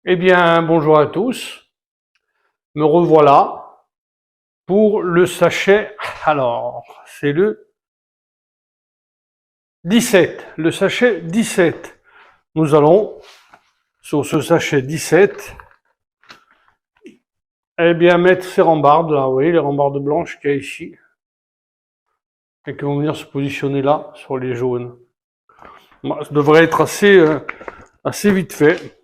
Eh bien, bonjour à tous. Me revoilà pour le sachet. Alors, c'est le 17. Le sachet 17. Nous allons, sur ce sachet 17, eh bien, mettre ces rambardes là, vous voyez, les rambardes blanches qu'il y a ici, et qui vont venir se positionner là, sur les jaunes. Ça devrait être assez vite fait.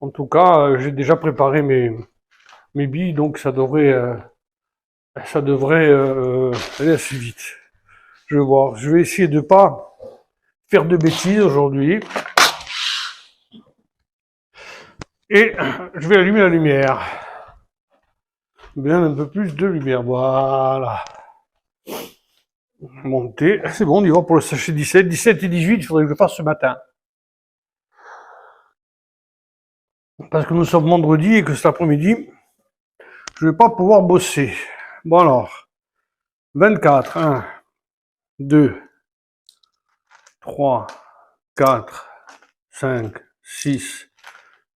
En tout cas, j'ai déjà préparé mes billes, donc ça devrait aller assez vite. Je vais voir. Je vais essayer de pas faire de bêtises aujourd'hui. Et je vais allumer la lumière. Bien un peu plus de lumière. Voilà. Monter. C'est bon, on y va pour le sachet 17. 17 et 18, il faudrait que je le fasse ce matin. Parce que nous sommes vendredi et que cet après-midi, je ne vais pas pouvoir bosser. Bon alors. 24. 1, 2, 3, 4, 5, 6,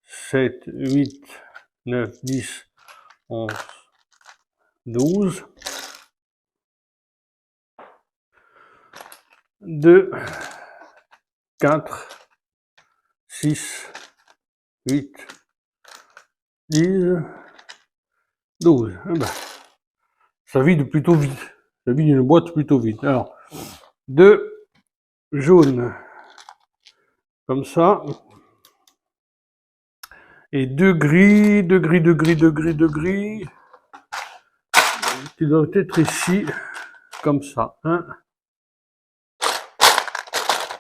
7, 8, 9, 10, 11, 12. 2, 4, 6, 8, 10, 12. Eh ben, ça vide plutôt vite. Ça vide une boîte plutôt vite. Alors, deux jaunes, comme ça. Et deux gris, qui doivent être ici, comme ça. Un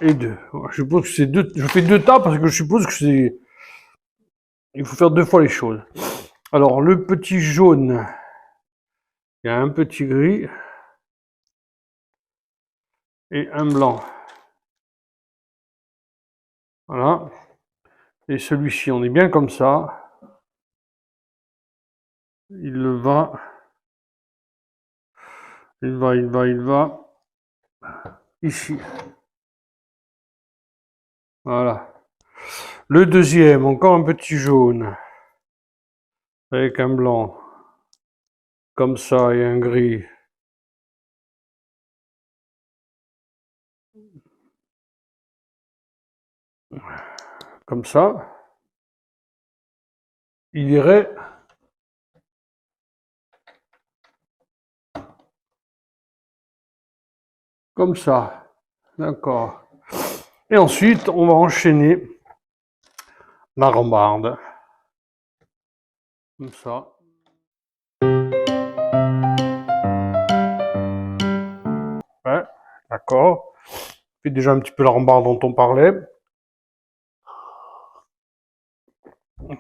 et deux. Je suppose que c'est deux. Je fais deux tas parce que je suppose que c'est. Il faut faire deux fois les choses. Alors, le petit jaune, il y a un petit gris et un blanc. Voilà. Et celui-ci, on est bien comme ça. Il va, il va ici. Voilà. Le deuxième, encore un petit jaune, avec un blanc, comme ça, et un gris. Comme ça. Il irait comme ça. D'accord. Et ensuite, on va enchaîner la rambarde. Comme ça. Ouais, d'accord. Fait déjà un petit peu la rambarde dont on parlait.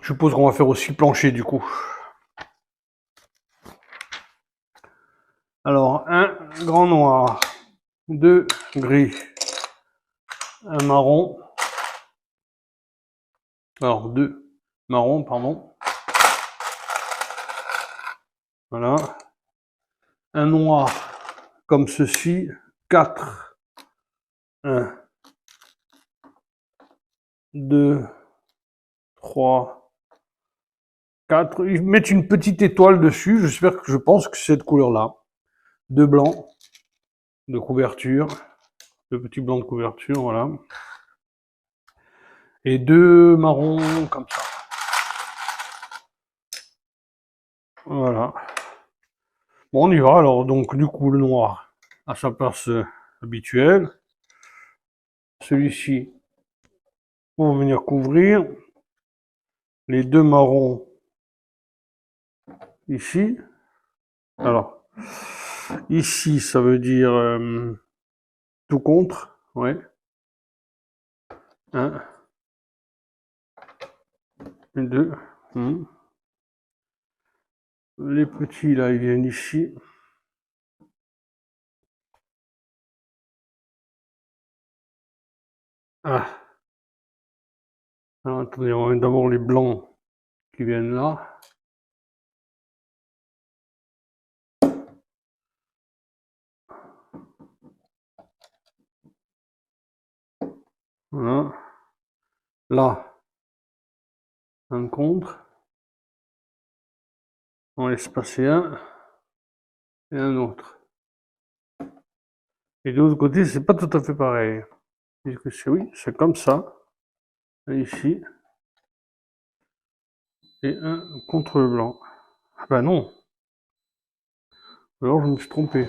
Je suppose qu'on va faire aussi plancher du coup. Alors, un grand noir, deux gris, un marron. Alors, deux marrons, pardon. Voilà. Un noir comme ceci. 4. 1, 2, 3, 4. Ils mettent une petite étoile dessus. Je pense que c'est cette couleur-là. Deux blancs de couverture. Deux petits blancs de couverture, voilà. Et deux marrons comme ça. Voilà. Bon, on y va. Alors, donc, du coup, le noir à sa place habituelle. Celui-ci pour venir couvrir. Les deux marrons ici. Alors, ici, ça veut dire tout contre. Ouais. Un, deux. Les petits, là, ils viennent ici. Ah. Alors, attendez, on va d'abord les blancs qui viennent là. Voilà. Là, un contre. On laisse passer un et un autre. Et de l'autre côté, c'est pas tout à fait pareil. Puisque c'est oui, c'est comme ça. Ici. Et un contre le blanc. Ah bah non. Alors je me suis trompé.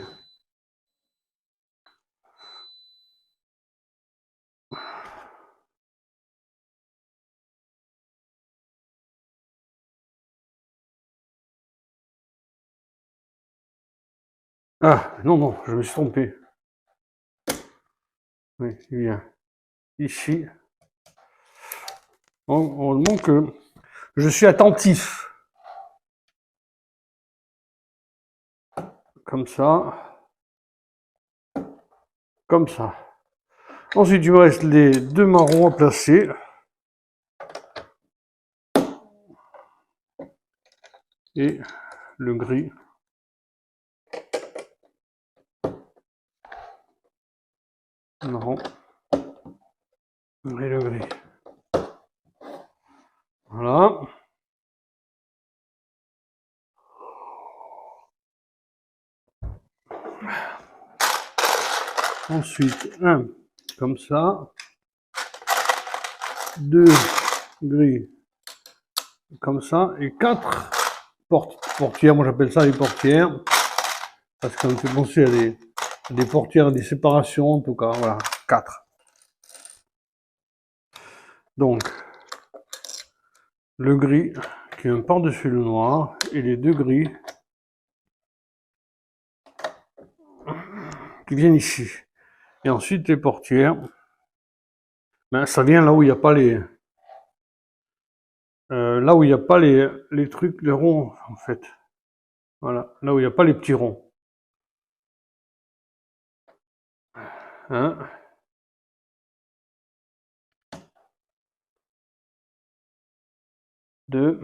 Ah non, non, je me suis trompé. Oui, il vient ici. Heureusement que je suis attentif. Comme ça. Comme ça. Ensuite, il me reste les deux marrons à placer. Et le gris. Marron. Et le gris. Voilà. Ensuite, un comme ça. Deux gris comme ça. Et quatre portières. Moi, j'appelle ça les portières. Parce que ça me fait penser à des portières, à des séparations, en tout cas. Voilà, 4. Donc, le gris qui est par-dessus le noir et les deux gris qui viennent ici. Et ensuite, les portières. Ben, ça vient là où il n'y a pas les... là où il n'y a pas les trucs, les ronds, en fait. Voilà, là où il n'y a pas les petits ronds. Un. 2.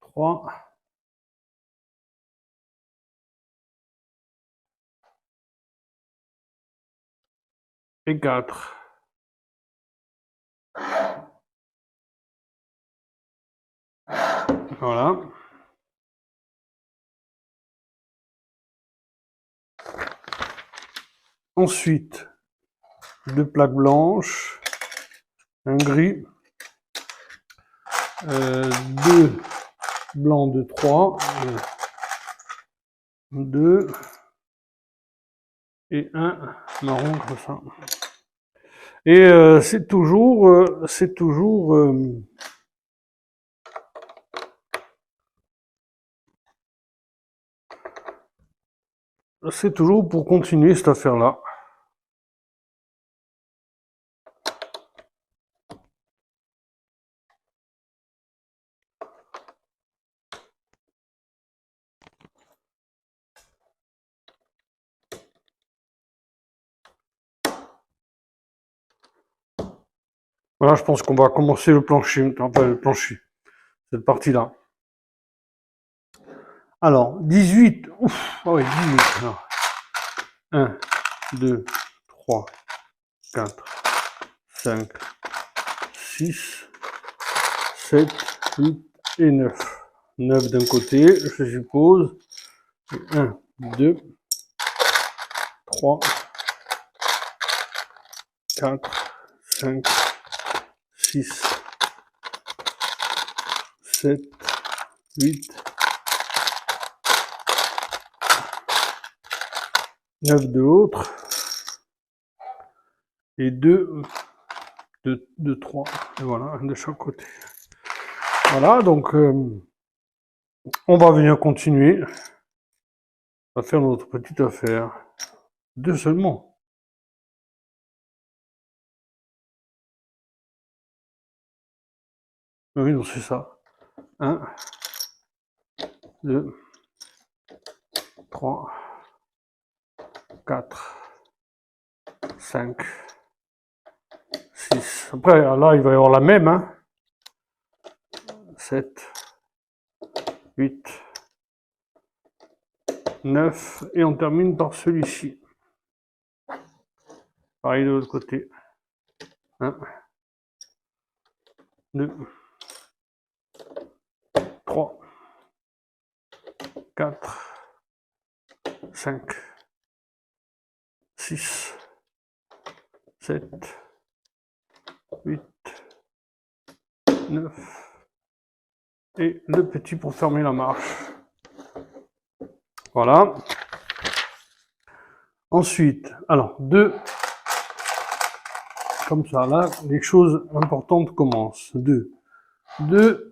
3. Et 4. Voilà. Ensuite, deux plaques blanches, un gris, deux blancs de 3, 2 et un marron comme ça. Et c'est toujours pour continuer cette affaire-là. Voilà, je pense qu'on va commencer le plancher, enfin le plancher, cette partie-là. Alors, 18, ouf, ah oui, 18. Alors, 1, 2, 3, 4, 5, 6, 7, 8 et 9. 9 d'un côté, je suppose. 1, 2, 3, 4, 5, 6, 7, 8, 9 de l'autre. Et 2 de 3. Et voilà, un de chaque côté. Voilà, donc on va venir continuer à faire notre petite affaire. 2 seulement. Oui, donc c'est ça. 1, 2, 3, 4, 5, 6. Après, là, il va y avoir la même. Hein. 7, 8, 9, et on termine par celui-ci. Pareil de l'autre côté. 1, 2, 3, 4, 5, 6, 7, 8, 9, et le petit pour fermer la marche. Voilà. Ensuite, alors 2, comme ça, là, les choses importantes commencent. 2, 2,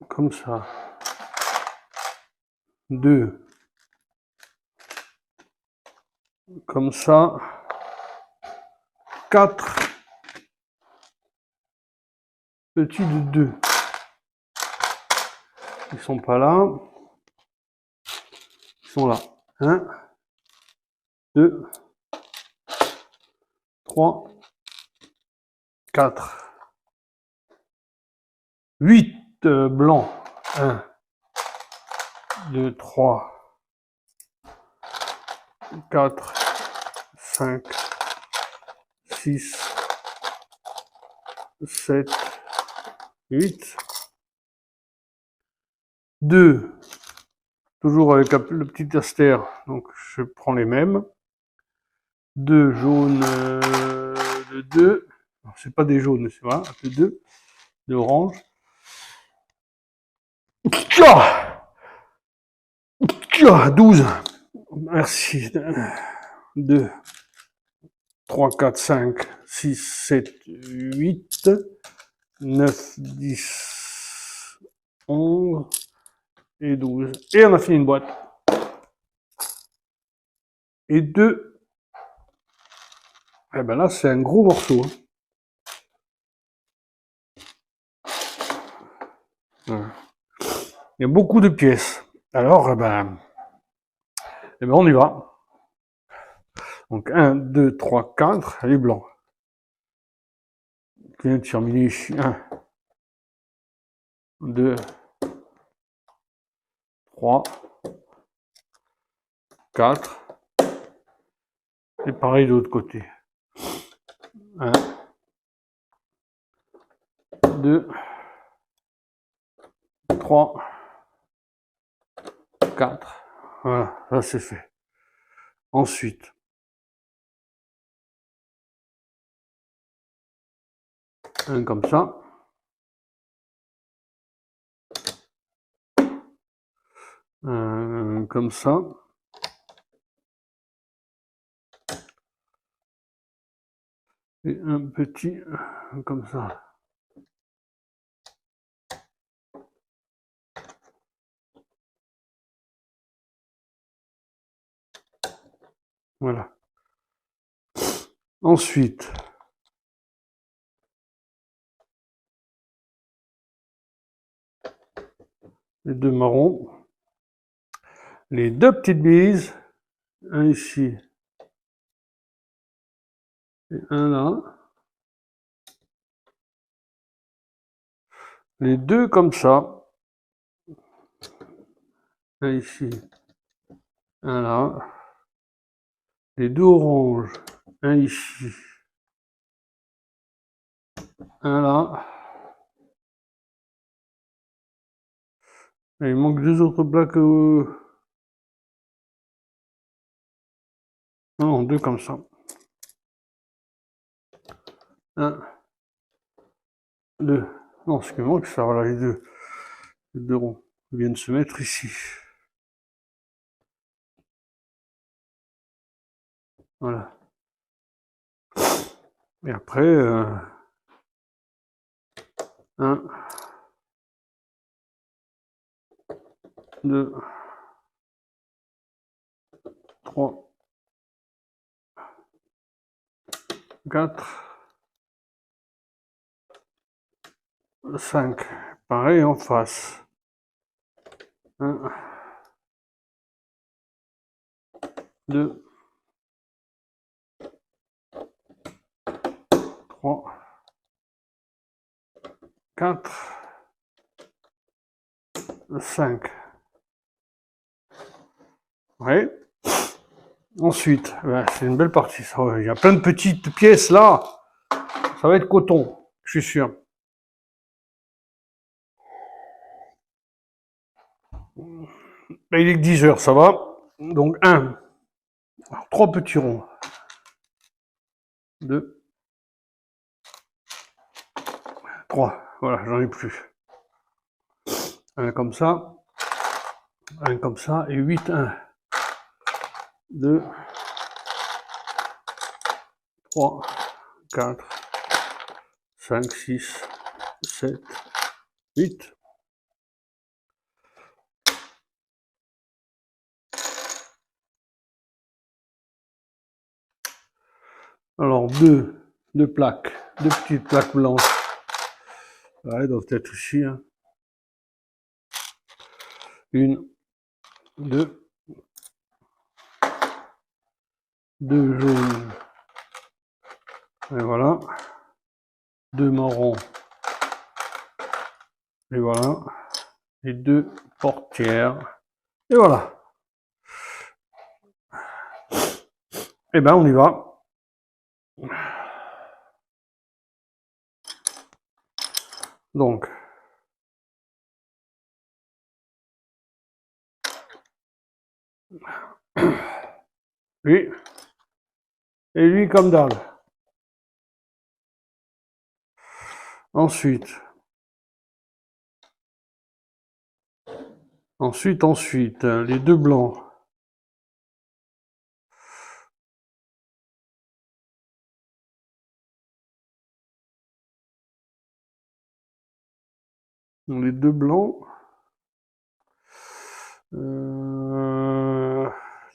comme ça, 2, comme ça, 4, petits de 2. Ils sont pas là. Ils sont là. 1, 2, 3, 4, 8 blancs. 1, 2, 3, 4, 5, 6, 7, 8. 2, toujours avec le petit astère, donc je prends les mêmes. 2 jaunes de 2. C'est pas des jaunes, c'est vrai, de 2. De orange. 12. Merci. 2, 3, 4, 5, 6, 7, 8, 9, 10, 11 et 12. Et on a fini une boîte. Et 2. Eh ben là, c'est un gros morceau. Hein. Il y a beaucoup de pièces. Alors, eh ben on y va. Donc 1, 2, 3, 4, les blancs. Qui vient de terminer ici. 1, 2, 3, 4. Et pareil de l'autre côté. 1, 2, 3, 4. Voilà, ça c'est fait. Ensuite, un comme ça. Un comme ça. Et un petit comme ça. Voilà. Ensuite, les 2 marrons. Les 2 petites bises. Un ici. Et un là. Les 2 comme ça. Un ici. Un là. Les 2 oranges. Un ici. Un là. Et il manque 2 autres plaques. Non, 2 comme ça. 1, 2. Non, ce qui manque, ça, voilà, les 2. Les 2 ronds viennent se mettre ici. Voilà. Et après, 1, 2, 3, 4, 5. Pareil en face. 1, 2, 3, 4, 5. Oui. Ensuite, ben, c'est une belle partie. Ça. Il y a plein de petites pièces là. Ça va être coton, je suis sûr. Il est que 10 heures, ça va. Donc 1, 3 petits ronds. 2, 3. Voilà, j'en ai plus. Un comme ça. Un comme ça. Et 8, 1. 2, 3, 4, 5, 6, 7, 8. Alors, deux plaques, deux petites plaques blanches. Ouais, elles doivent être ici. Hein. Une, deux jaunes. Et voilà. Deux marrons. Et voilà. Et deux portières. Et voilà. Eh ben, on y va. Donc, lui, et lui comme d'hab. Ensuite, les deux blancs. Les deux blancs.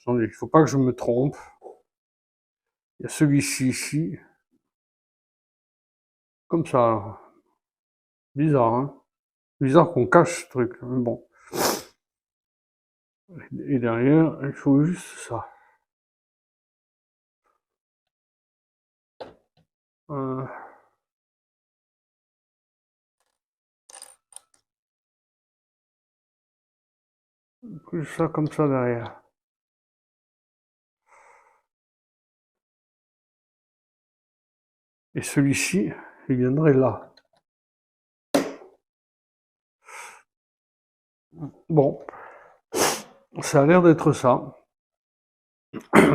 Attendez, il faut pas que je me trompe. Il y a celui-ci ici. Comme ça. Bizarre, hein. Bizarre qu'on cache ce truc. Mais bon. Et derrière, il faut juste ça. Juste ça comme ça derrière. Et celui-ci, il viendrait là. Bon, ça a l'air d'être ça.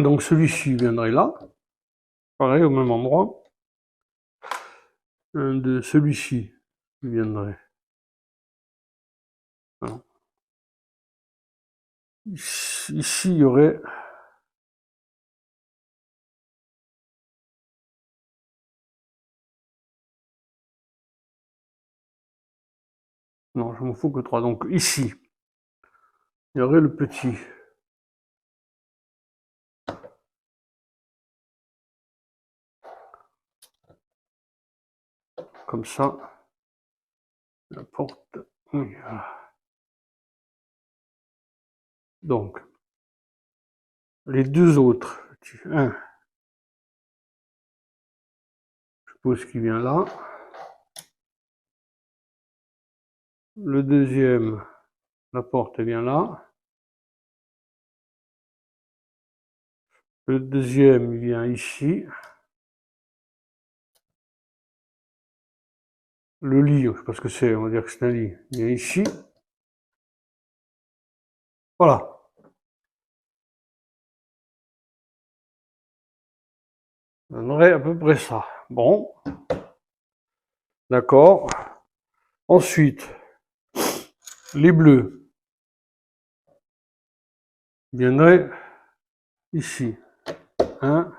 Donc celui-ci viendrait là. Pareil, au même endroit. De celui-ci viendrait. Alors, ici, il y aurait... Non, je m'en fous que 3. Donc ici, il y aurait le petit. Comme ça. La porte. Oui, voilà. Donc, les deux autres. Un, je suppose qu'il vient là. Le deuxième, la porte vient là. Le deuxième, il vient ici. Le lit, je sais pas ce que c'est, on va dire que c'est un lit. Il vient ici. Voilà. Ça donnerait à peu près ça. Bon. D'accord. Ensuite, les bleus viendraient ici. 1,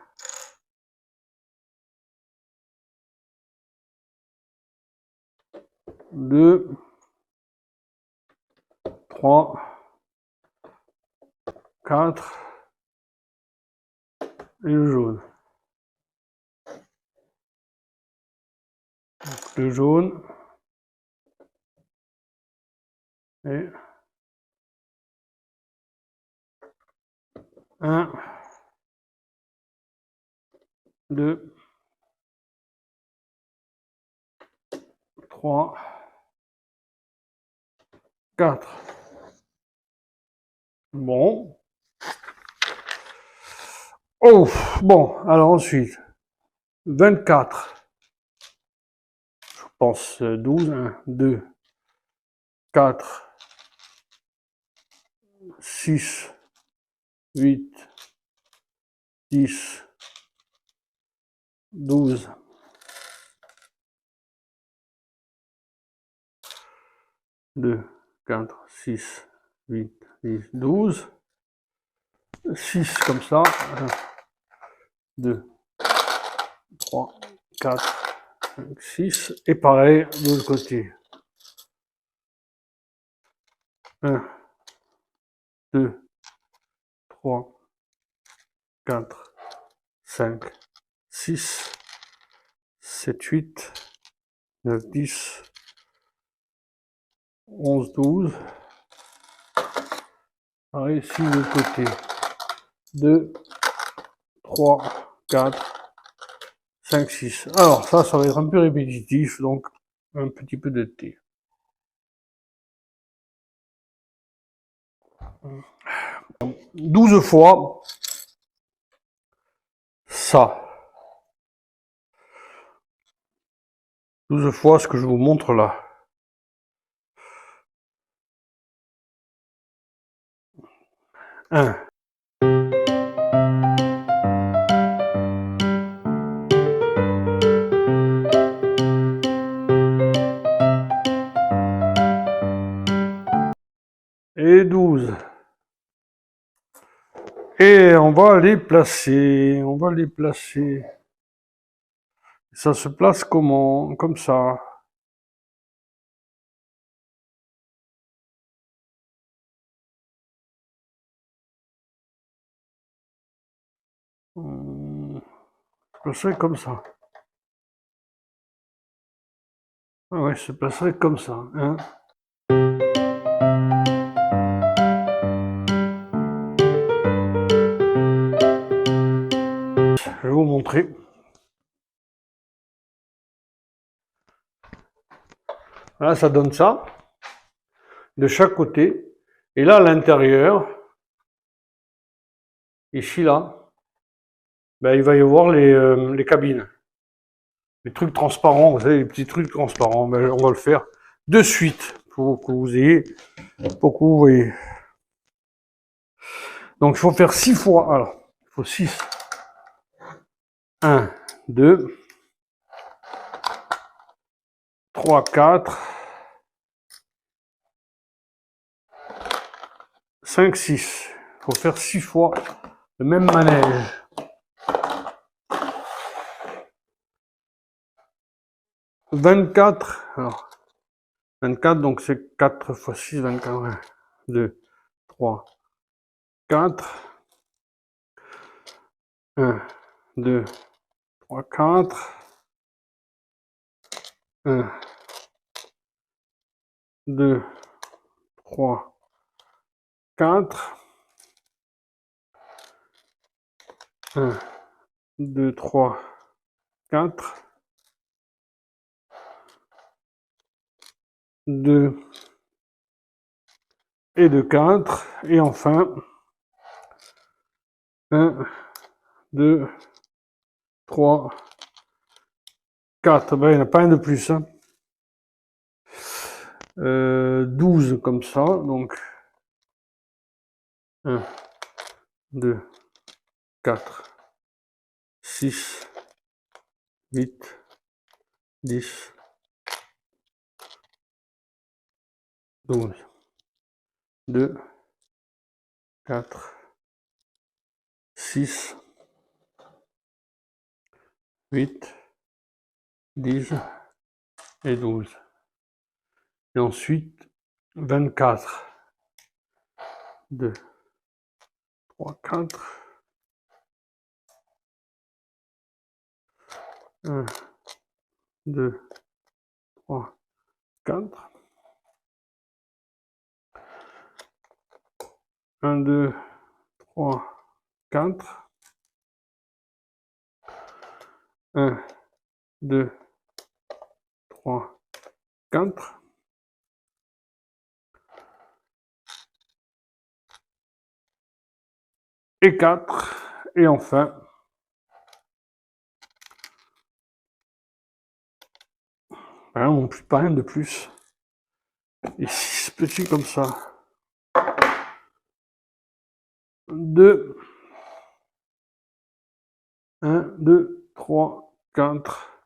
2, 3, 4, et le jaune. Donc, le jaune et 1, 2, 3, 4. Bon. Oh, bon, alors ensuite, 24. Je pense 12, 1, 2, 4, 6, 8, 10, 12, 2, 4, 6, 8, 10, 12, 6 comme ça, 1, 2, 3, 4, 5, 6, et pareil de l'autre côté. 1, 2, 3, 4, 5, 6, 7, 8, 9, 10, 11, 12. Pareil ici de l'autre côté. 2, 3, 4, 5, 6. Alors ça va être un peu répétitif, donc un petit peu de thé. Donc, 12 fois ça. 12 fois ce que je vous montre là. 1. Et 12. Et on va les placer. On va les placer. Ça se place comment? Comme ça. Se placerait comme ça. Ah ouais, se placerait comme ça. Hein. Je vais vous montrer. Là, ça donne ça. De chaque côté. Et là, à l'intérieur, ici, là, ben, il va y avoir les cabines. Les trucs transparents, vous savez, les petits trucs transparents. Ben, on va le faire de suite pour que vous ayez, pour que vous voyez. Donc, il faut faire 6 fois. Alors, il faut 6. 1, 2, 3, 4, 5, 6. Il faut faire 6 fois le même manège. 24. Alors, 24, donc c'est 4 fois 6, 24. 1, 2, 3, 4. 1, 2, 3, 4. 1, 2, 3, 4. 1, 2, 3, 4. 2 et 2, 4. Et enfin, 1, 2, 3, 4. Ben, il n'y en a pas un de plus. Hein. 12 comme ça. Donc, 1, 2, 4, 6, 8, 10, 12. 2, 4, 6, 8, 10 et 12. Et ensuite, 24. 2, 3, 4. 1, 2, 3, 4. 1, 2, 3, 4. 1, 2, 3, 4. Et 4. Et enfin, non plus, pas rien de plus. Et 6 petits comme ça. 2. 1, 2, 3, 4,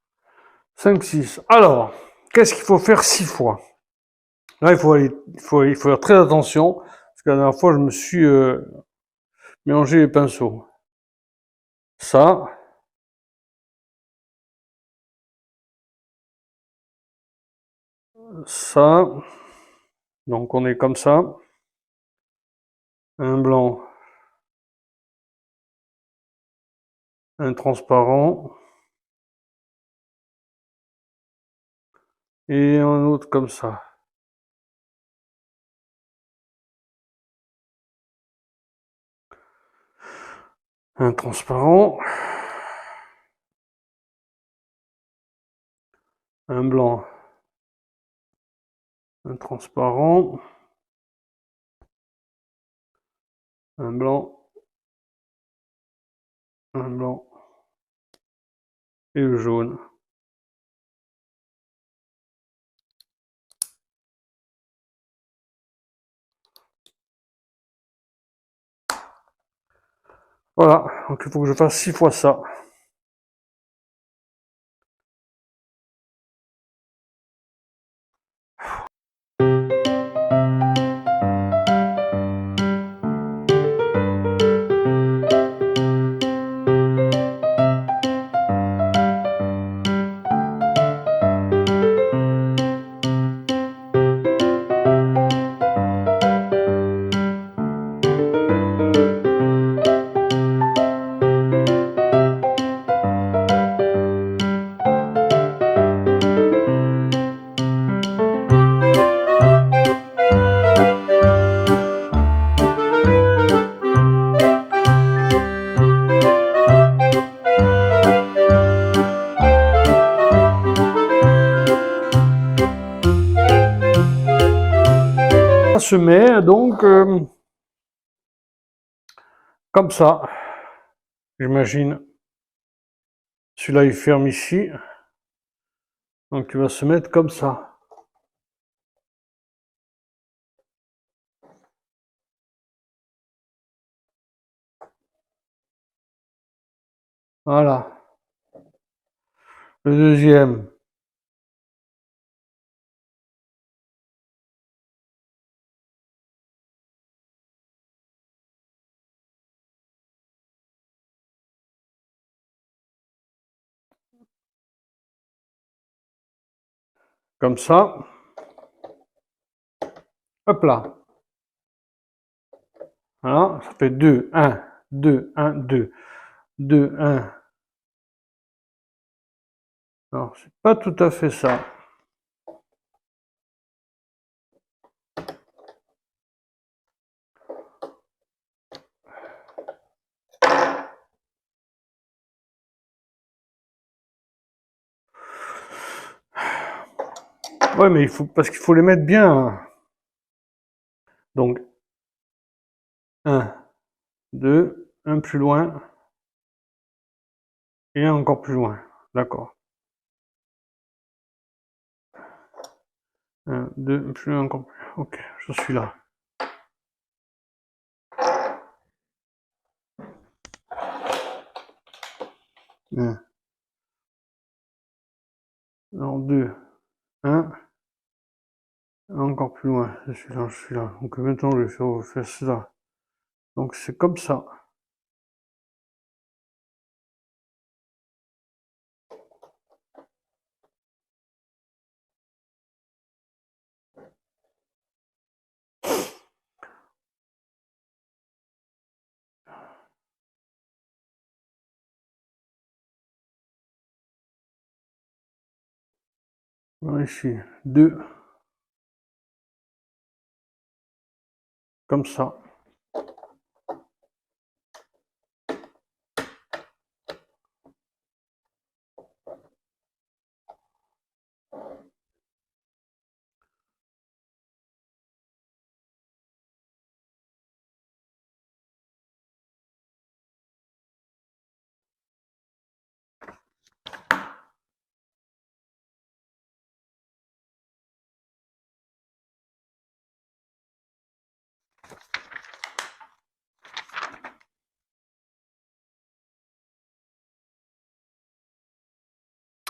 5, 6. Alors, qu'est-ce qu'il faut faire 6 fois? Là, il faut faire très attention, parce que la dernière fois, je me suis mélangé les pinceaux. Ça, ça, donc on est comme ça. Un blanc, un transparent, et un autre comme ça. Un transparent, un blanc, un transparent, un blanc, un blanc, et le jaune. Voilà, donc il faut que je fasse 6 fois ça. Ça se met donc comme ça, j'imagine. Celui-là, il ferme ici. Donc, il va se mettre comme ça. Voilà. Le deuxième. Comme ça. Hop là. Voilà. Ça fait 2, 1, 2, 1, 2. 2, 1. Alors, c'est pas tout à fait ça. Ouais, mais il faut, parce qu'il faut les mettre bien. Donc, 1, 2, un plus loin. Et un encore plus loin. D'accord. 1, 2, plus loin, encore plus loin. Ok, je suis là. 1. Alors 2, 1. Encore plus loin. Je suis là, je suis là. Donc maintenant, je vais faire cela. Donc c'est comme ça. Voilà ici, 2, comme ça.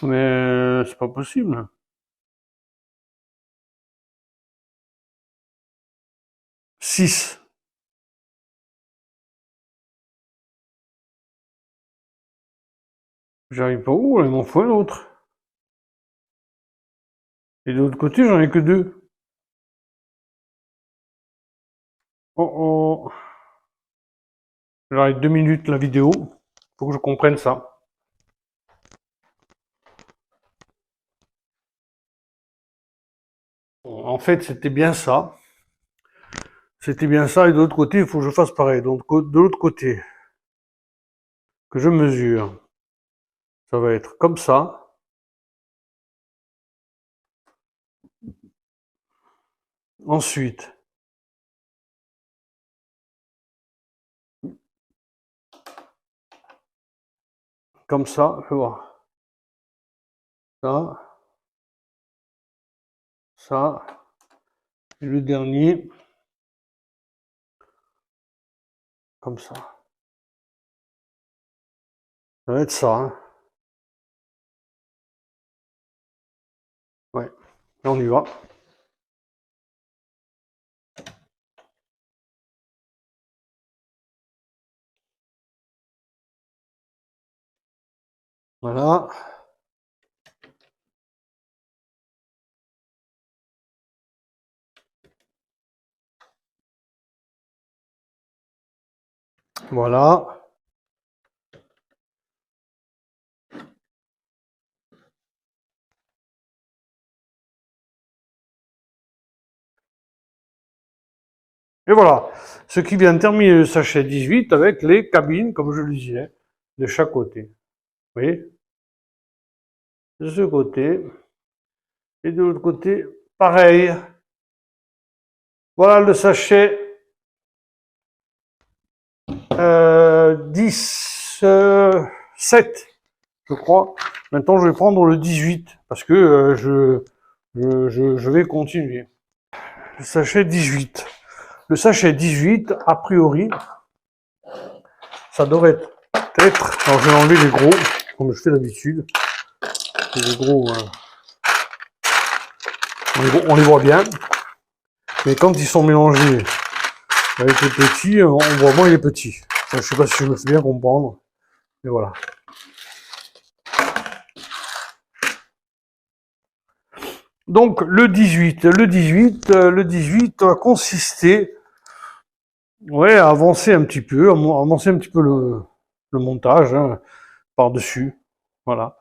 Mais c'est pas possible. Six. J'arrive pas où, là, il m'en faut un autre. Et de l'autre côté, j'en ai que deux. Oh oh. J'arrête 2 minutes la vidéo. Faut que je comprenne ça. En fait, c'était bien ça. C'était bien ça. Et de l'autre côté, il faut que je fasse pareil. Donc, de l'autre côté, que je mesure, ça va être comme ça. Ensuite, comme ça, je vais voir. Ça, et le dernier, comme ça. Ça va être ça, hein. Ouais, et on y va. Voilà. Voilà. Et voilà. Ce qui vient terminer le sachet 18 avec les cabines, comme je le disais, de chaque côté. Vous voyez? De ce côté. Et de l'autre côté, pareil. Voilà le sachet 17, je crois. Maintenant, je vais prendre le 18 parce que je vais continuer. Le sachet 18. Le sachet 18, a priori, ça devrait être... Alors, je vais enlever les gros, comme je fais d'habitude. Les gros, on les voit bien. Mais quand ils sont mélangés avec les petits, on voit moins les petits. Je sais pas si je me fais bien comprendre. Mais voilà. Donc le 18 va consister, ouais, à avancer un petit peu, le montage, hein, par-dessus. Voilà.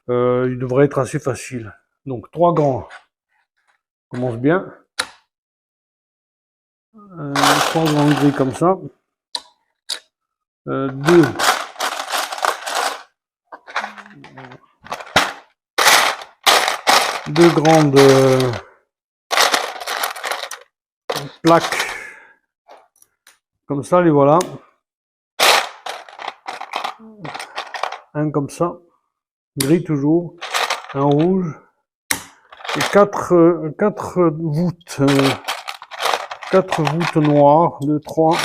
Il devrait être assez facile. Donc 3 grands. Commence bien. 3 grands gris comme ça. 2. Deux grandes plaques. Comme ça, les voilà. Un comme ça. Gris toujours. Un rouge. Et 4 voûtes. 4 voûtes noires. 2, 3.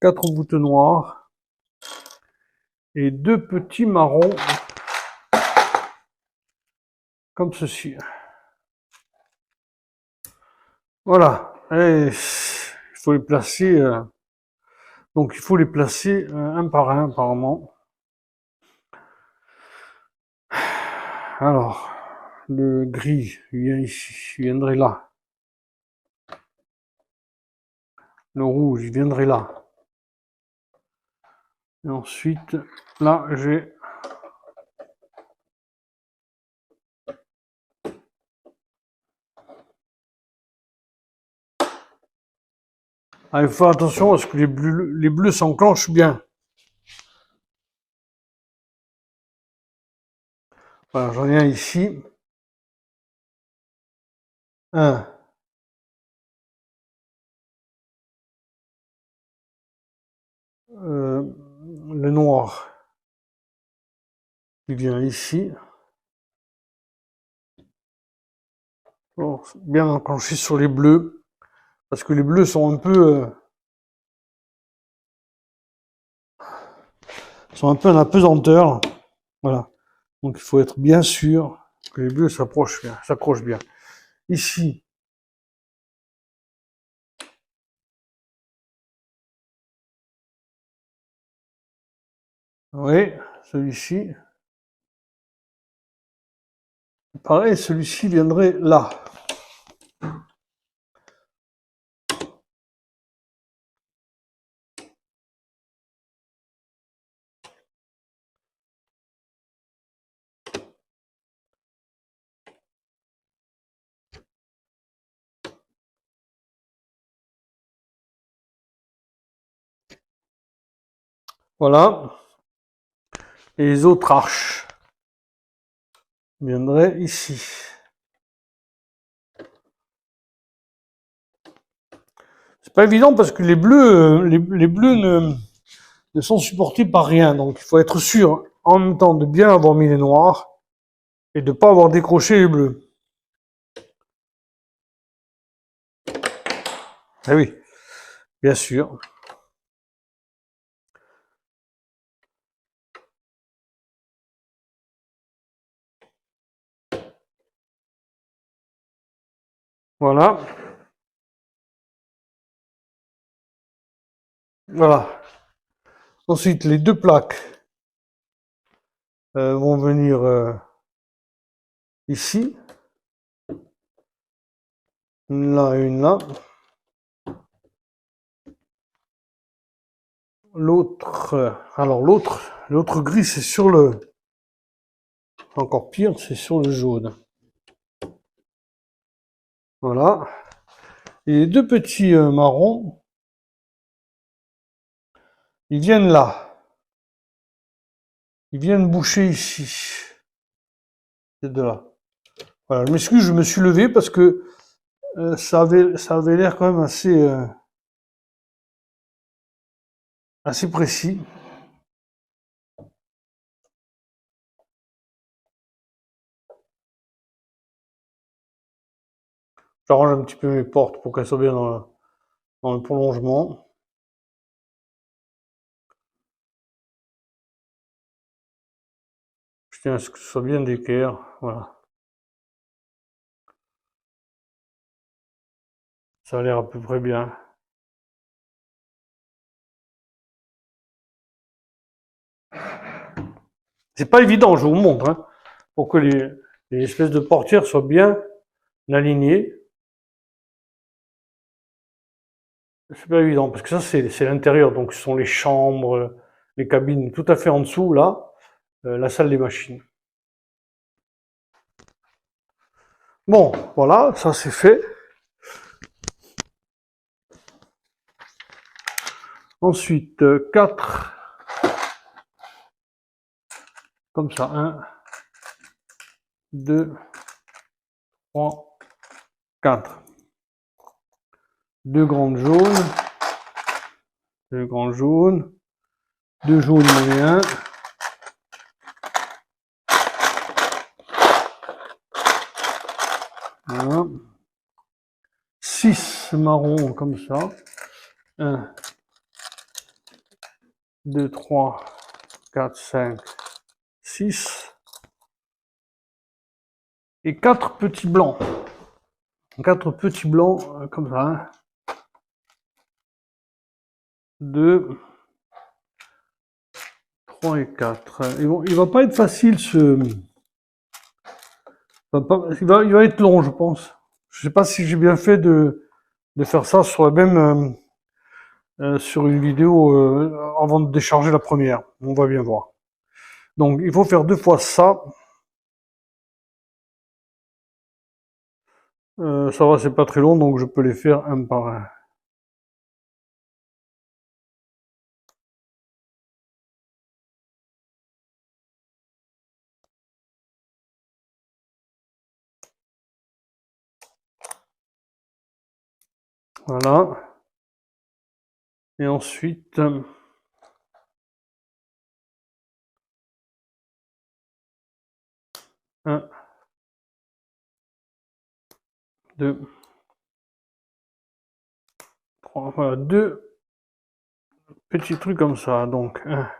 4 voûtes noires. Et 2 petits marrons. Comme ceci. Voilà. Et il faut les placer. Donc il faut les placer un par un apparemment. Alors, le gris, il vient ici, il viendrait là. Le rouge, il viendrait là. Et ensuite, là, j'ai... Ah, il faut faire attention parce que les bleus s'enclenchent bien. Voilà, j'en ai un ici. Un. Le noir. Il vient ici. Bon, bien enclenché sur les bleus. Parce que les bleus sont un peu en apesanteur. Voilà. Donc il faut être bien sûr que les bleus s'accrochent bien. Ici, oui, celui-ci. Pareil, celui-ci viendrait là. Voilà. Et les autres arches viendraient ici. C'est pas évident parce que les bleus, les bleus ne sont supportés par rien. Donc il faut être sûr en même temps de bien avoir mis les noirs et de ne pas avoir décroché les bleus. Eh oui, bien sûr. Voilà. Voilà. Ensuite, les deux plaques vont venir ici. Une là et une là. L'autre gris, c'est sur le, encore pire, c'est sur le jaune. Voilà. Et les deux petits marrons, ils viennent là. Ils viennent boucher ici. C'est de là. Voilà, je m'excuse, je me suis levé parce que ça avait l'air quand même assez précis. J'arrange un petit peu mes portes pour qu'elles soient bien dans le prolongement. Je tiens à ce que ce soit bien d'équerre. Voilà. Ça a l'air à peu près bien. C'est pas évident, je vous montre, hein, pour que les espèces de portières soient bien alignées. C'est pas évident, parce que ça, c'est l'intérieur, donc ce sont les chambres, les cabines, tout à fait en dessous, là, la salle des machines. Bon, voilà, ça c'est fait. Ensuite, 4, comme ça, 1, 2, 3, 4. Deux grandes jaunes, deux grands jaunes, deux jaunes moyens. Voilà. 6 marrons comme ça. 1, 2, 3, 4, 5, 6. Et 4 petits blancs. 4 petits blancs comme ça. 2, 3 et 4. Il va pas être facile il va être long, je pense. Je sais pas si j'ai bien fait de faire ça sur la même sur une vidéo avant de décharger la première. On va bien voir. Donc il faut faire 2 fois ça. Ça va, c'est pas très long, donc je peux les faire un par un. Voilà. Et ensuite, 1, 2, 3, voilà, 2 petits trucs comme ça. Donc, 1,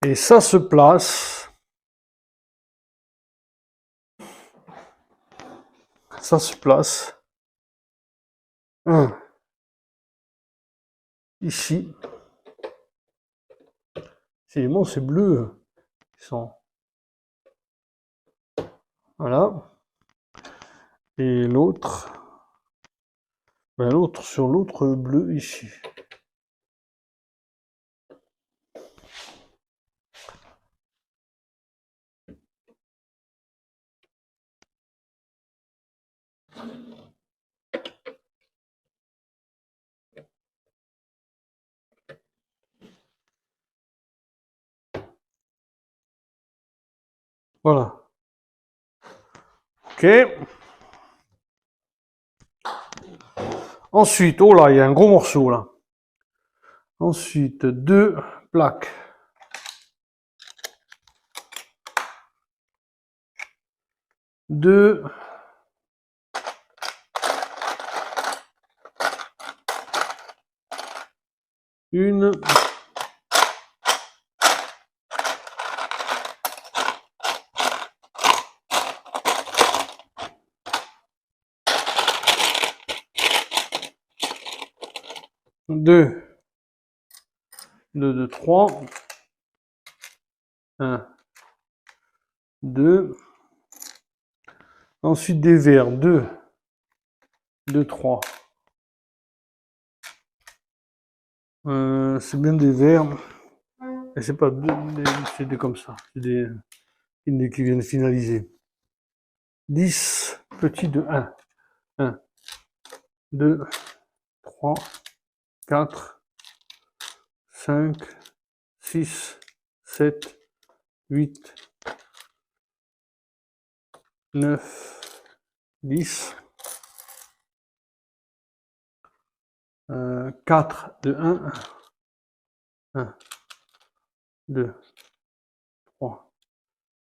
Et ça se place. Ça se place. Ici. C'est bon, c'est bleu. Ils sont. Voilà. Et l'autre. Ben, l'autre sur l'autre bleu ici. Voilà. Ok. Ensuite, oh là, il y a un gros morceau là. Ensuite, 2 plaques. 2. Une. Deux. 2, 3. 1. 2. Ensuite des verres. 2. 2, 3. C'est bien des verres. Et c'est pas c'est des comme ça. C'est des qui viennent finaliser. 10 petits de 1. 1, 2, 3, 4, 5, 6, 7, 8, 9, 10. 4 de 1. 1, 2, 3,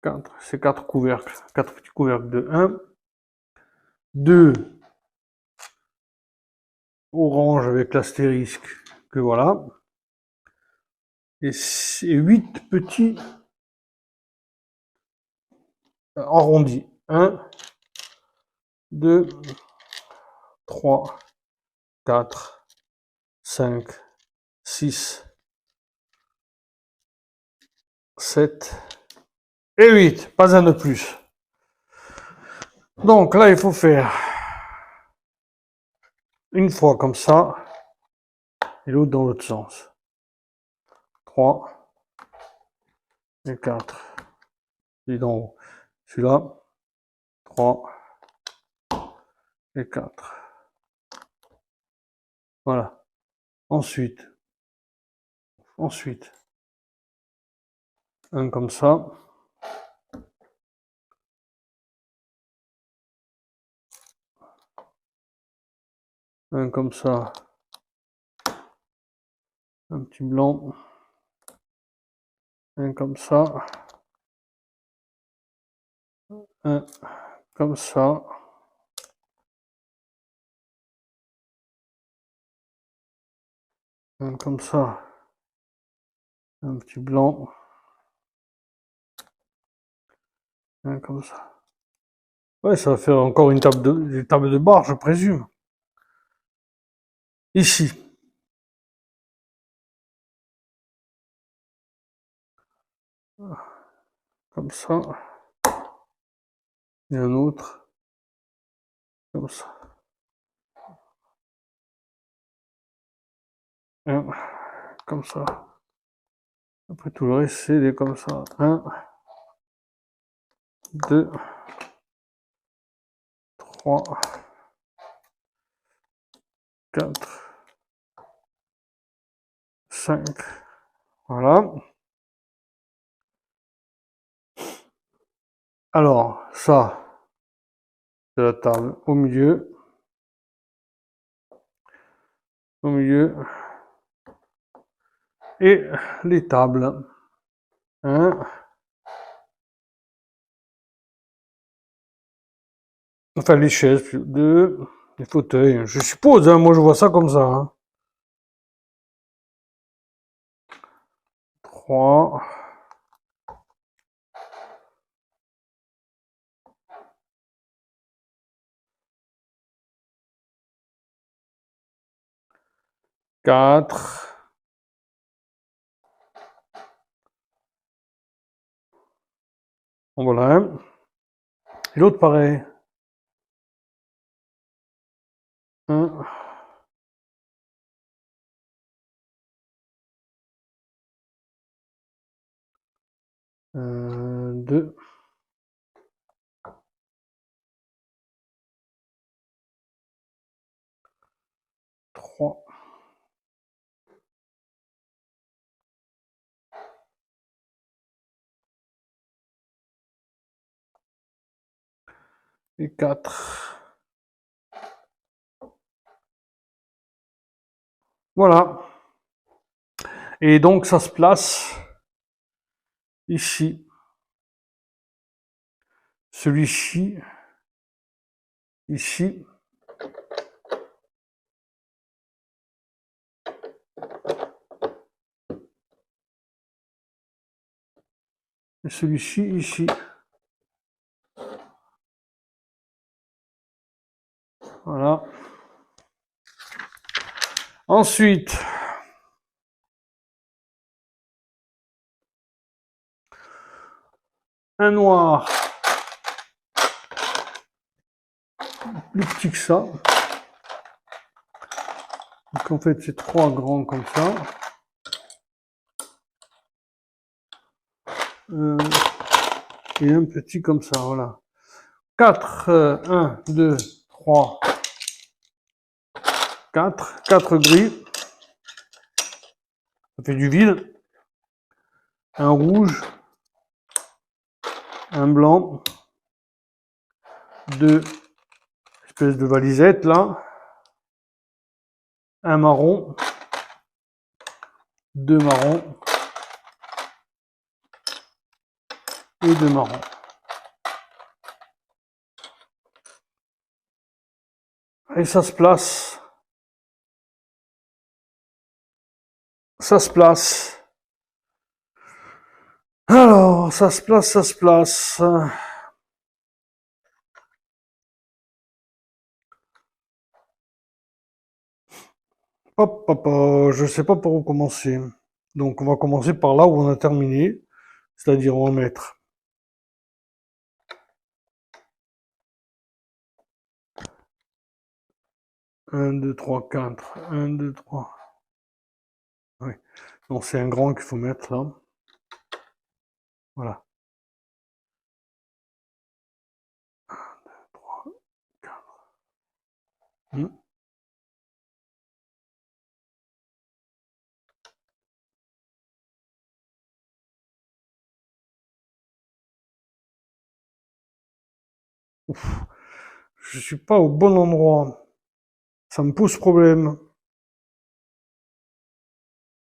4. C'est 4 couvercles. 4 petits couvercles de 1. 2 orange avec l'astérisque que voilà. Et 8 petits arrondis. 1, 2, 3, 4, 5, 6, 7 et 8. Pas un de plus. Donc là, il faut faire une fois comme ça et l'autre dans l'autre sens. 3 et 4. Et donc, celui-là, 3 et 4. Voilà. Ensuite, un comme ça. Un comme ça. Un petit blanc. Un comme ça. Un comme ça. Un comme ça. Un petit blanc. Un comme ça. Ouais, ça va faire encore une table de bar, je présume. Ici. Comme ça. Et un autre. Comme ça. Un. Comme ça. Après tout le reste, c'est des comme ça. 1, 2, 3, 4, 5. Voilà. Alors, ça, c'est la table au milieu. Au milieu. Et les tables. 1. Enfin, les chaises, 2. Les fauteuils. Je suppose, hein, moi je vois ça comme ça. Hein. 3. 4. Bon, voilà un. Et l'autre pareil. 1. 2. 3. Et 4. Voilà. Et donc ça se place ici. Celui-ci, ici. Et celui-ci, ici. Voilà. Ensuite, un noir plus petit que ça. Donc en fait, c'est 3 grands comme ça. Et un petit comme ça, voilà. 4, 1, 2, 3, 4. 4 gris. Ça fait du vide. Un rouge. Un blanc. 2 espèces de valisettes là. Un marron. 2 marrons. Et 2 marrons. Et ça se place. Ça se place. Alors, ça se place, ça se place. Hop, hop, hop, je sais pas par où commencer. Donc, on va commencer par là où on a terminé. C'est-à-dire, on va mettre 1, 2, 3, 4. 1, 2, 3. Oui. Donc, c'est un grand qu'il faut mettre là. Voilà. 3, 4. Ouf. Je suis pas au bon endroit. Ça me pose problème.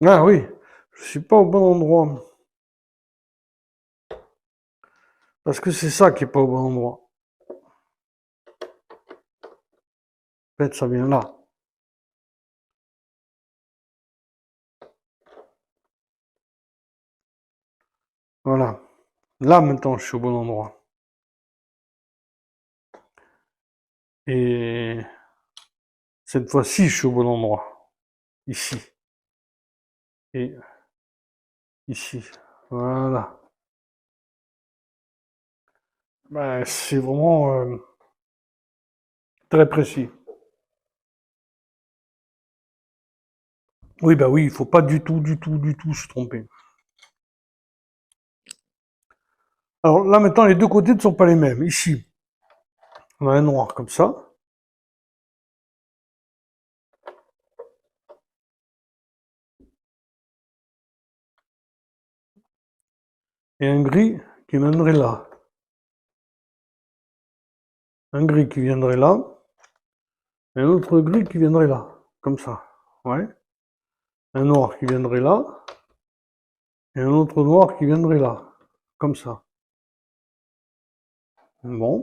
Ah oui, je suis pas au bon endroit. Parce que c'est ça qui est pas au bon endroit. En fait, ça vient là. Voilà. Là, maintenant, je suis au bon endroit. Et cette fois-ci, je suis au bon endroit. Ici. Et ici. Voilà. Ben, c'est vraiment très précis. Oui, bah oui, il faut pas du tout, du tout, du tout se tromper. Alors là, maintenant, les deux côtés ne sont pas les mêmes. Ici, on a un noir comme ça. Et un gris qui viendrait là. Un gris qui viendrait là. Et un autre gris qui viendrait là. Comme ça. Ouais. Un noir qui viendrait là. Et un autre noir qui viendrait là. Comme ça. Bon.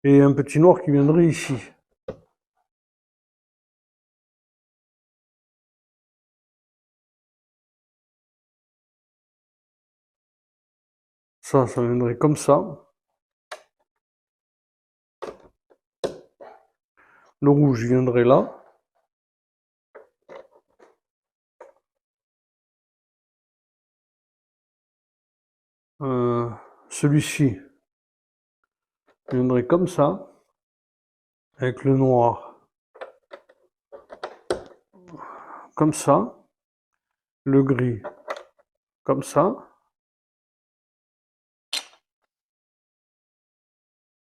Et un petit noir qui viendrait ici. Ça viendrait comme ça. Le rouge viendrait là. Celui-ci viendrait comme ça, avec le noir comme ça, le gris comme ça,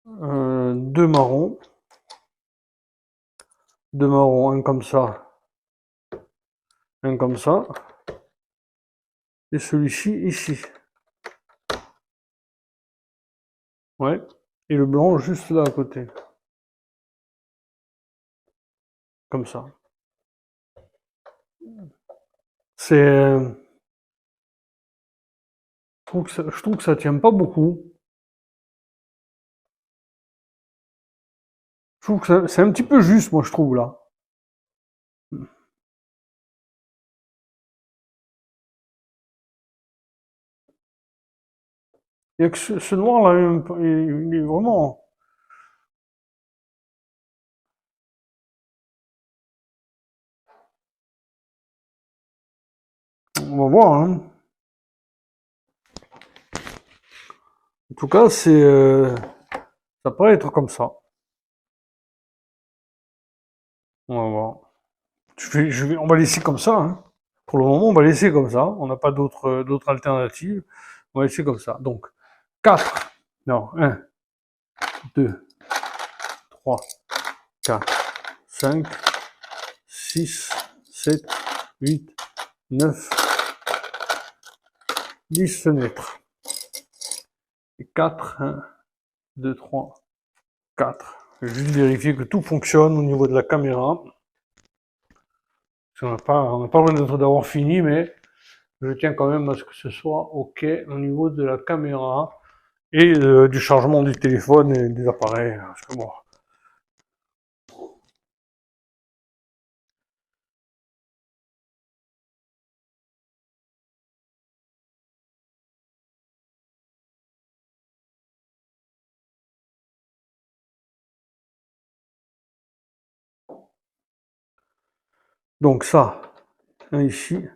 deux marrons, un comme ça, un comme ça, et celui-ci ici. Ouais, et le blanc juste là à côté. Comme ça. C'est... je trouve que ça tient pas beaucoup. Je trouve que c'est un petit peu juste, moi, je trouve, là. Il y a que ce noir-là, il est vraiment... On va voir, hein. En tout cas, c'est... ça pourrait être comme ça. On va voir. On va laisser comme ça, hein. Pour le moment, on va laisser comme ça. On n'a pas d'autres alternatives. On va laisser comme ça. Donc, 4. Non, 1, 2, 3, 4, 5, 6, 7, 8, 9, 10 fenêtres. Et 4, 1, 2, 3, 4. Je vais juste vérifier que tout fonctionne au niveau de la caméra. On n'a pas loin d'avoir fini, mais je tiens quand même à ce que ce soit OK au niveau de la caméra et du chargement du téléphone et des appareils. Parce que bon. Donc ça, un ici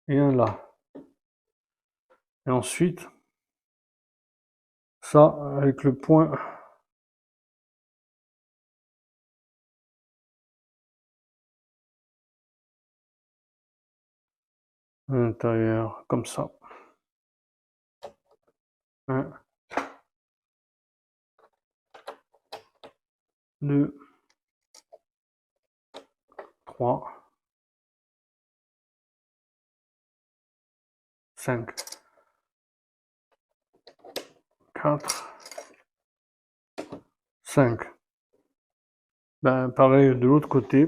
et un là. Et ensuite, ça avec le point à l'intérieur, comme ça. 1, 2, 3, 5, 4, 5. Ben, pareil de l'autre côté.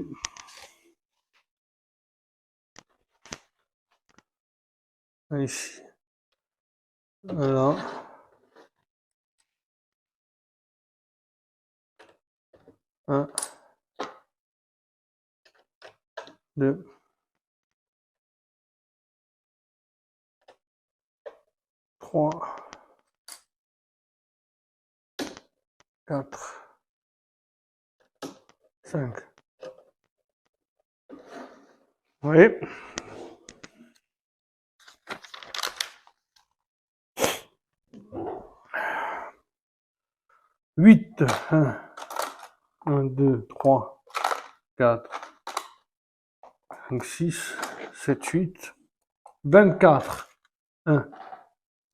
Ici. Voilà. 1, 2, 3, 4, 5. Oui. 8. 1, 2, 3, 4, 5, 6, 7, 8. 24. 1,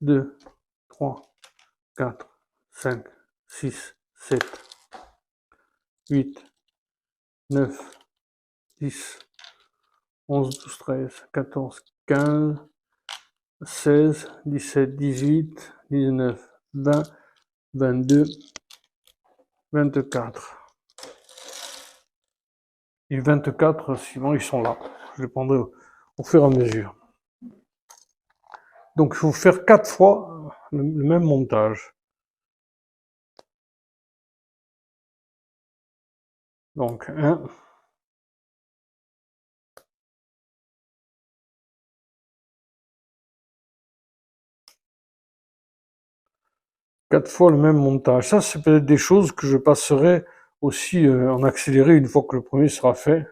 2, 3, 4, 5, 6, 7, 8, 9, 10, 11, 12, 13, 14, 15, 16, 17, 18, 19, 20, 22, 24. Et 24 suivants, ils sont là. Je les prendrai au fur et à mesure. Donc, il faut faire 4 fois le même montage. Donc, 1, 4 fois le même montage. Ça, c'est peut-être des choses que je passerai aussi en accéléré une fois que le premier sera fait.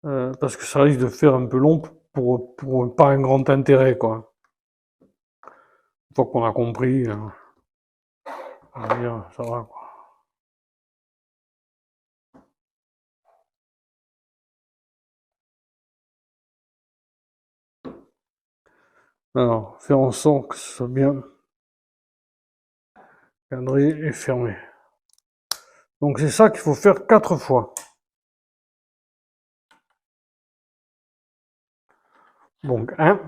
Parce que ça risque de faire un peu long pour pas un grand intérêt, quoi. Une fois qu'on a compris, on va dire, ça va, quoi. Alors, faire en sorte que ce soit bien cadré et fermé. Donc c'est ça qu'il faut faire 4 fois. Donc 1.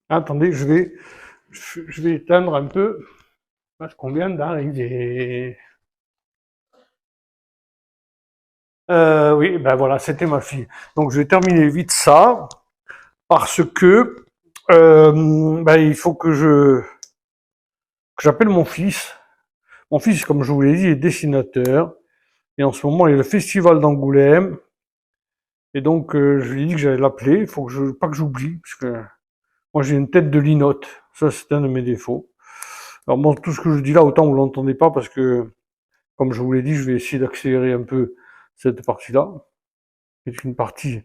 Attendez, je vais éteindre un peu parce qu'on vient d'arriver. Oui, ben voilà, c'était ma fille. Donc je vais terminer vite ça parce que ben, il faut que j'appelle mon fils. Mon fils, comme je vous l'ai dit, est dessinateur et en ce moment il y a le festival d'Angoulême et donc je lui ai dit que j'allais l'appeler. Il faut pas que j'oublie parce que moi j'ai une tête de linotte. Ça c'est un de mes défauts. Alors bon, tout ce que je dis là, autant vous l'entendez pas parce que comme je vous l'ai dit, je vais essayer d'accélérer un peu cette partie-là. C'est une partie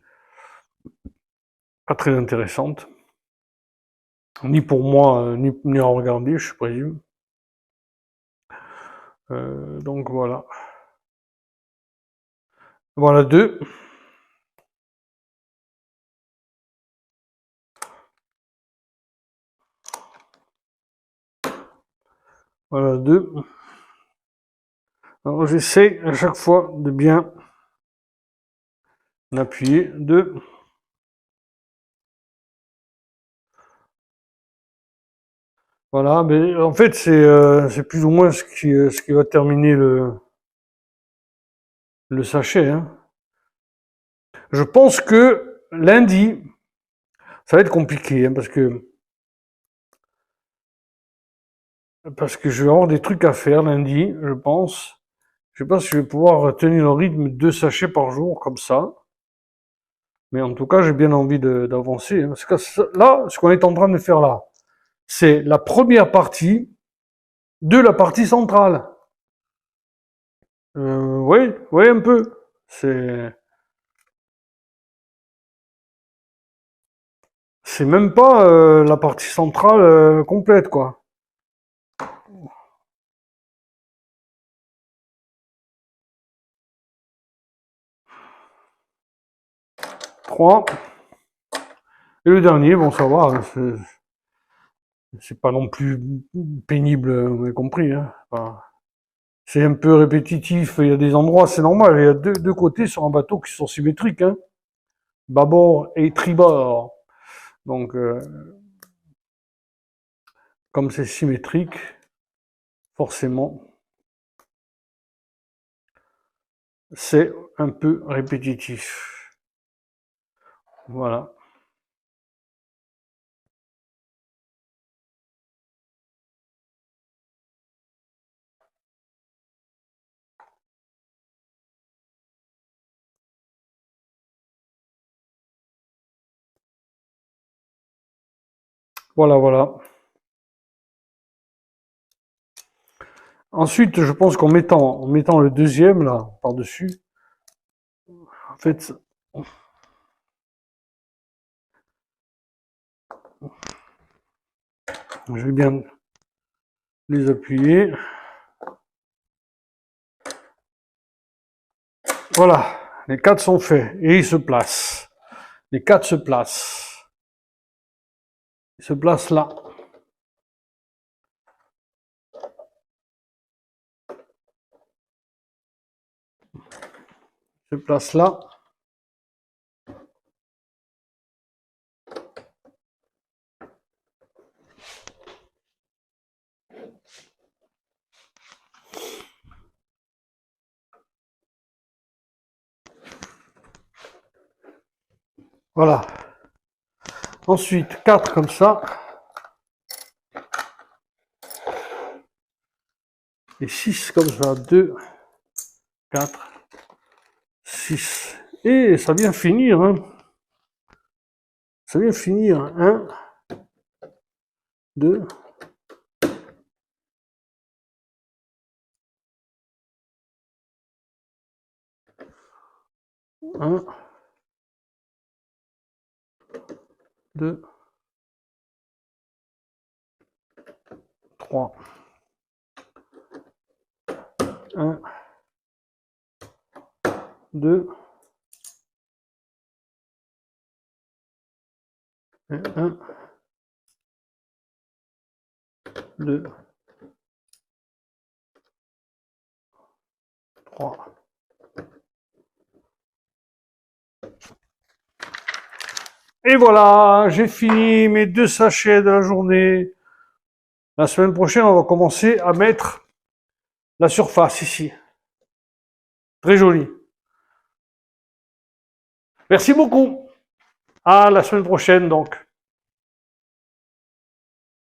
pas très intéressante. Ni pour moi, ni à regarder, je présume. Donc voilà. Voilà 2. Voilà 2. Alors j'essaie à chaque fois de bien appuyer. 2. Voilà, mais en fait c'est plus ou moins ce qui va terminer le sachet. Hein. Je pense que lundi, ça va être compliqué, hein, parce que je vais avoir des trucs à faire lundi, je pense. Je sais pas si je vais pouvoir tenir le rythme de 2 sachets par jour comme ça. Mais en tout cas, j'ai bien envie d'avancer. Hein. Parce que là, ce qu'on est en train de faire là, c'est la première partie de la partie centrale. Oui, oui, un peu. C'est même pas la partie centrale complète, quoi. 3. Et le dernier, bon, ça va. Hein, c'est pas non plus pénible, vous avez compris. Hein. C'est un peu répétitif. Il y a des endroits, c'est normal. Il y a deux côtés sur un bateau qui sont symétriques. Hein. Bâbord et tribord. Donc, comme c'est symétrique, forcément, c'est un peu répétitif. Voilà. Voilà, voilà. Ensuite, je pense en mettant le deuxième, là, par-dessus, en fait, je vais bien les appuyer. Voilà, les 4 sont faits et ils se placent. Les 4 se placent. Ils se placent là. Ils se placent là. Voilà. Ensuite, 4 comme ça. Et 6 comme ça. 2, 4, 6. Et ça vient finir. Hein. Ça vient finir. 1, 2, 1, 2, 3, 1, 2, et 1, 2, 3. Et voilà, j'ai fini mes 2 sachets de la journée. La semaine prochaine, on va commencer à mettre la surface ici. Très joli. Merci beaucoup. À la semaine prochaine donc.